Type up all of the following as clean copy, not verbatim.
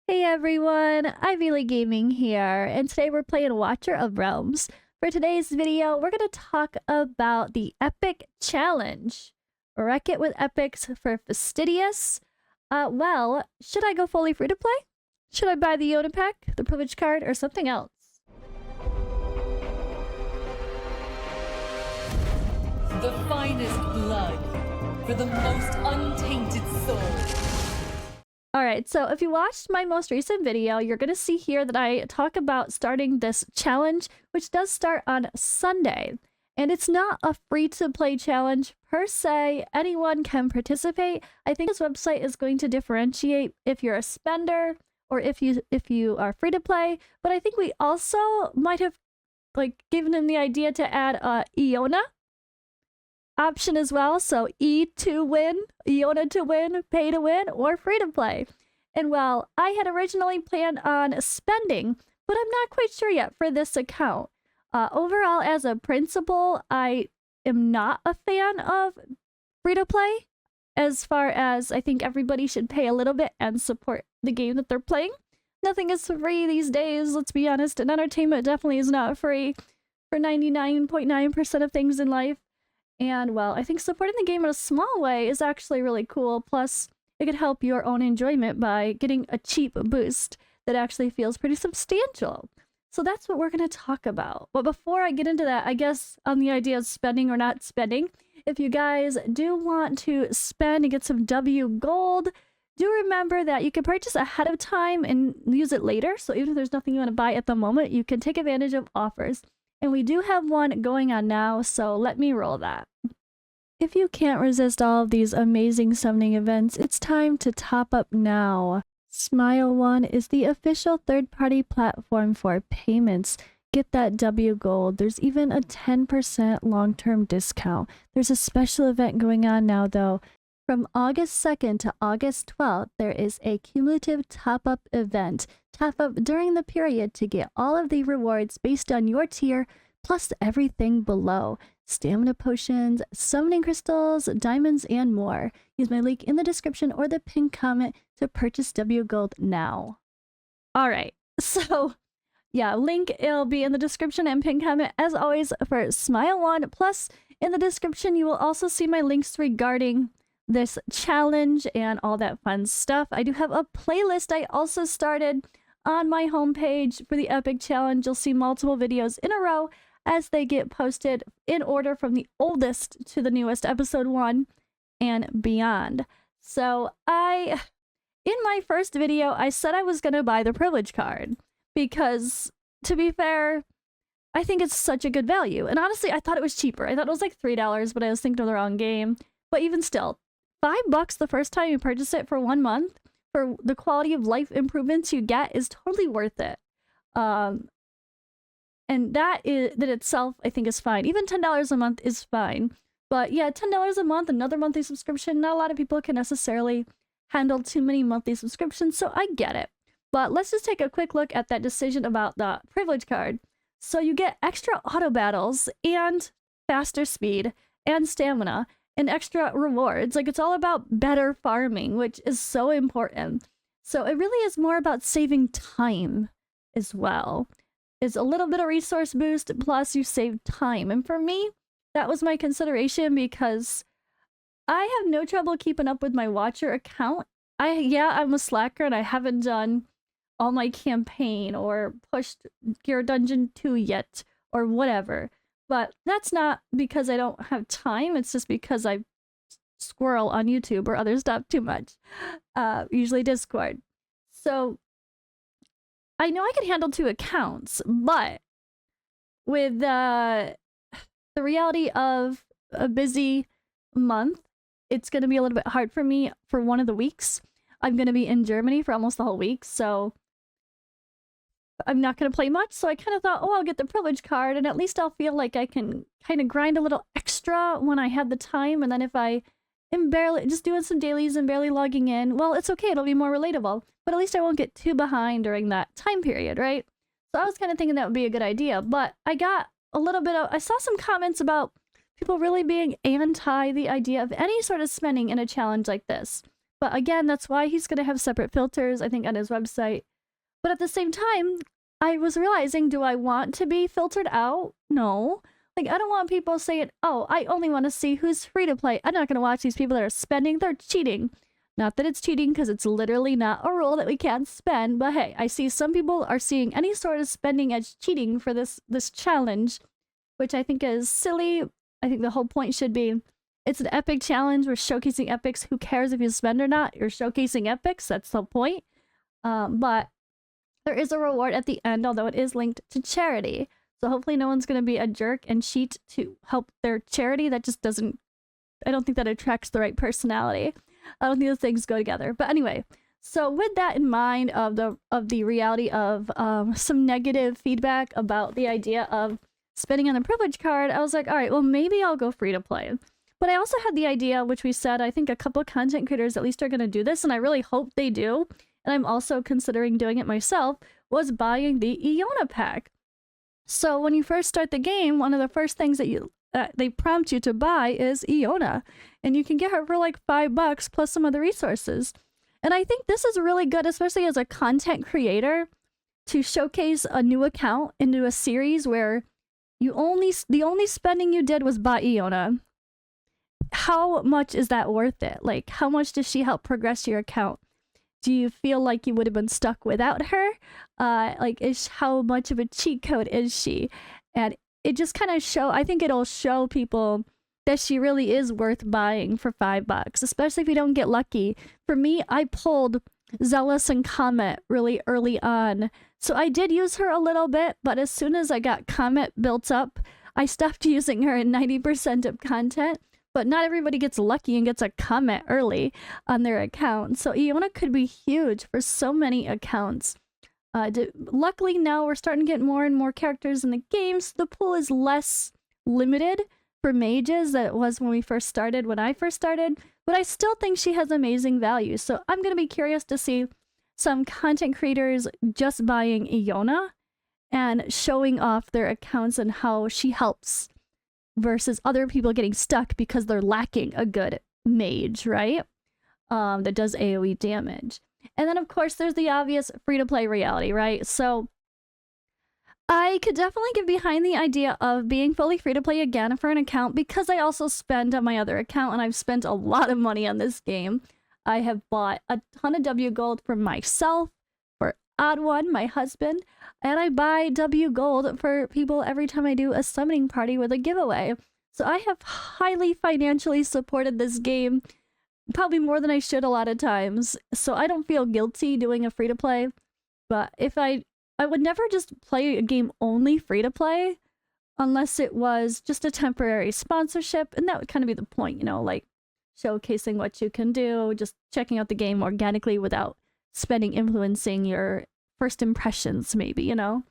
Hey everyone, Ivy Gaming here, and today we're playing Watcher of Realms. For today's video, we're going to talk about the Epic Challenge. Wreck it with epics for Fastidious. Well, should I go fully free to play? Should I buy the Yoda pack, the privilege card, or something else? The finest blood for the most untainted soul. Alright, so if you watched my most recent video, you're going to see here that I talk about starting this challenge, which does start on Sunday. And it's not a free-to-play challenge per se. Anyone can participate. I think this website is going to differentiate if you're a spender or if you are free-to-play. But I think we also might have given them the idea to add Iona option as well. So E to win, Iona to win, pay to win, or free to play. And well, I had originally planned on spending, but I'm not quite sure yet for this account. Overall, as a principle, I am not a fan of free to play, as far as I think everybody should pay a little bit and support the game that they're playing. Nothing is free these days, let's be honest, and entertainment definitely is not free for 99.9% of things in life. And well, I think supporting the game in a small way is actually really cool. Plus, it could help your own enjoyment by getting a cheap boost that actually feels pretty substantial. So that's what we're going to talk about. But before I get into that, I guess on the idea of spending or not spending, if you guys do want to spend and get some W gold, do remember that you can purchase ahead of time and use it later. So even if there's nothing you want to buy at the moment, you can take advantage of offers. And we do have one going on now, so let me roll that. If you can't resist all of these amazing summoning events, it's time to top up now. Smile One is the official third-party platform for payments. Get that W Gold. There's even a 10% long-term discount. There's a special event going on now, though. From August 2nd to August 12th, there is a cumulative top-up event. Top up during the period to get all of the rewards based on your tier, plus everything below. Stamina potions, summoning crystals, diamonds, and more. Use my link in the description or the pinned comment to purchase W Gold now. Alright, so yeah, link will be in the description and pinned comment as always for Smile One. Plus, in the description, you will also see my links regarding this challenge and all that fun stuff. I do have a playlist I also started on my homepage for the Epic Challenge. You'll see multiple videos in a row as they get posted in order from the oldest to the newest, episode 1 and beyond. So in my first video, I said I was going to buy the privilege card because, to be fair, I think it's such a good value. And honestly, I thought it was cheaper. I thought it was like $3, but I was thinking of the wrong game. But even still, $5 the first time you purchase it for 1 month for the quality of life improvements you get is totally worth it. And that itself, I think, is fine. Even $10 a month is fine. But yeah, $10 a month, another monthly subscription, not a lot of people can necessarily handle too many monthly subscriptions, so I get it. But let's just take a quick look at that decision about the privilege card. So you get extra auto battles and faster speed and stamina and extra rewards. Like, it's all about better farming, which is so important. So it really is more about saving time as well. It's a little bit of resource boost, plus you save time. And for me, that was my consideration because I have no trouble keeping up with my Watcher account. I'm a slacker and I haven't done all my campaign or pushed Gear Dungeon 2 yet or whatever. But that's not because I don't have time. It's just because I squirrel on YouTube or other stuff too much. Usually Discord. So I know I can handle 2 accounts, but with the reality of a busy month, it's going to be a little bit hard for me for one of the weeks. I'm going to be in Germany for almost the whole week, so I'm not going to play much. So I kind of thought, oh, I'll get the privilege card, and at least I'll feel like I can kind of grind a little extra when I have the time. And then if I am barely just doing some dailies and barely logging in, well, it's okay. It'll be more relatable. But at least I won't get too behind during that time period, right? So I was kind of thinking that would be a good idea. But I got a little bit of... I saw some comments about people really being anti the idea of any sort of spending in a challenge like this. But again, that's why he's going to have separate filters, I think, on his website. But at the same time, I was realizing, do I want to be filtered out? No. Like, I don't want people saying, oh, I only want to see who's free to play. I'm not going to watch these people that are spending. They're cheating. Not that it's cheating, because it's literally not a rule that we can't spend. But hey, I see some people are seeing any sort of spending as cheating for this challenge, which I think is silly. I think the whole point should be, it's an epic challenge. We're showcasing epics. Who cares if you spend or not? You're showcasing epics. That's the point. But there is a reward at the end, although it is linked to charity. So hopefully no one's going to be a jerk and cheat to help their charity. That just doesn't, I don't think that attracts the right personality. I don't think those things go together. But anyway, so with that in mind of the reality of some negative feedback about the idea of spending on the privilege card, I was like, all right, well, maybe I'll go free to play. But I also had the idea, which we said, I think a couple of content creators at least are going to do this, and I really hope they do, and I'm also considering doing it myself, was buying the Iona pack. So when you first start the game, one of the first things that they prompt you to buy is Iona, and you can get her for like $5 plus some other resources. And I think this is really good, especially as a content creator, to showcase a new account into a series where the only spending you did was buy Iona. How much is that worth it? Like, how much does she help progress your account? Do you feel like you would have been stuck without her? How much of a cheat code is she? And it just kind of I think it'll show people that she really is worth buying for $5, especially if you don't get lucky. For me, I pulled Zealous and Comet really early on. So I did use her a little bit, but as soon as I got Comet built up, I stopped using her in 90% of content. But not everybody gets lucky and gets a Comet early on their account. So Iona could be huge for so many accounts. Luckily now we're starting to get more and more characters in the game, so the pool is less limited for mages than it was when I first started. But I still think she has amazing value. So I'm going to be curious to see some content creators just buying Iona and showing off their accounts and how she helps, versus other people getting stuck because they're lacking a good mage, right? That does AoE damage. And then, of course, there's the obvious free-to-play reality, right? So I could definitely get behind the idea of being fully free-to-play again for an account, because I also spend on my other account, and I've spent a lot of money on this game. I have bought a ton of W Gold for myself, for Odd One, my husband, and I buy W Gold for people every time I do a summoning party with a giveaway. So I have highly financially supported this game, probably more than I should a lot of times. So I don't feel guilty doing a free-to-play. But if I would never just play a game only free-to-play unless it was just a temporary sponsorship. And that would kind of be the point, you know, like showcasing what you can do, just checking out the game organically without spending influencing your first impressions, maybe, you know.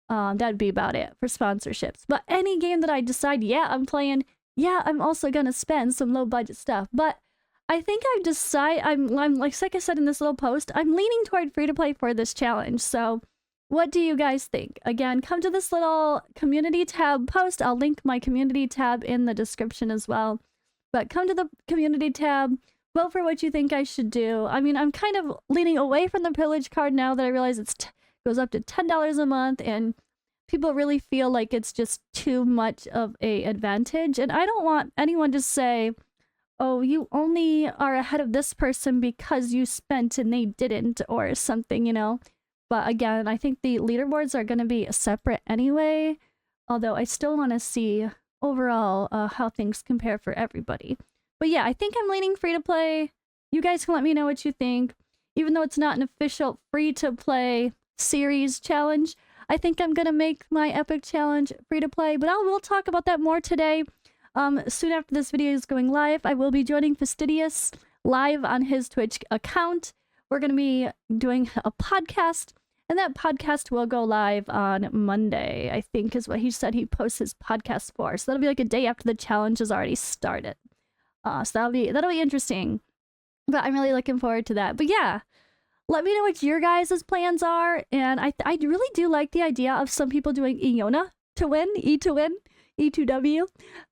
That'd be about it for sponsorships. But any game that I decide, yeah, I'm playing, yeah, I'm also gonna spend some low budget stuff. But I think I've decided, I'm like I said in this little post, I'm leaning toward free to play for this challenge. So what do you guys think? Again, come to this little community tab post. I'll link my community tab in the description as well. But come to the community tab, vote for what you think I should do. I mean, I'm kind of leaning away from the privilege card now that I realize it goes up to $10 a month, and people really feel like it's just too much of a advantage. And I don't want anyone to say, oh, you only are ahead of this person because you spent and they didn't, or something, you know. But again, I think the leaderboards are going to be separate anyway, although I still want to see overall how things compare for everybody. But yeah, I think I'm leaning free to play. You guys can let me know what you think. Even though it's not an official free to play series challenge, I think I'm going to make my epic challenge free to play, but I will talk about that more today. Soon after this video is going live, I will be joining Fastidious live on his Twitch account. We're going to be doing a podcast, and that podcast will go live on Monday, I think is what he said he posts his podcast for. So that'll be like a day after the challenge has already started. So that'll be interesting. But I'm really looking forward to that. But yeah, let me know what your guys' plans are. And I really do like the idea of some people doing Iona to win, E to win, E2W,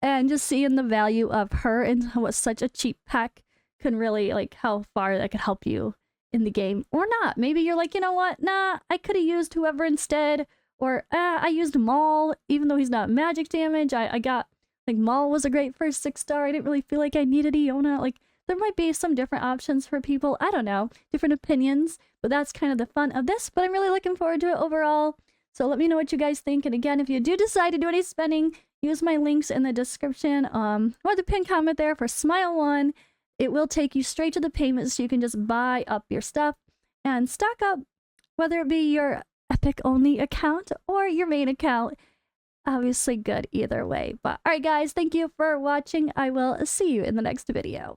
and just seeing the value of her and what such a cheap pack can really like how far that could help you in the game or not. Maybe you're like, you know what? Nah, I could have used whoever instead. Or I used Maul, even though he's not magic damage. I got like Maul was a great first 6-star. I didn't really feel like I needed Iona. Like there might be some different options for people. I don't know, different opinions. But that's kind of the fun of this. But I'm really looking forward to it overall. So let me know what you guys think. And again, if you do decide to do any spending, use my links in the description or the pinned comment there for Smile1. It will take you straight to the payment so you can just buy up your stuff and stock up, whether it be your Epic only account or your main account. Obviously good either way. But alright guys, thank you for watching. I will see you in the next video.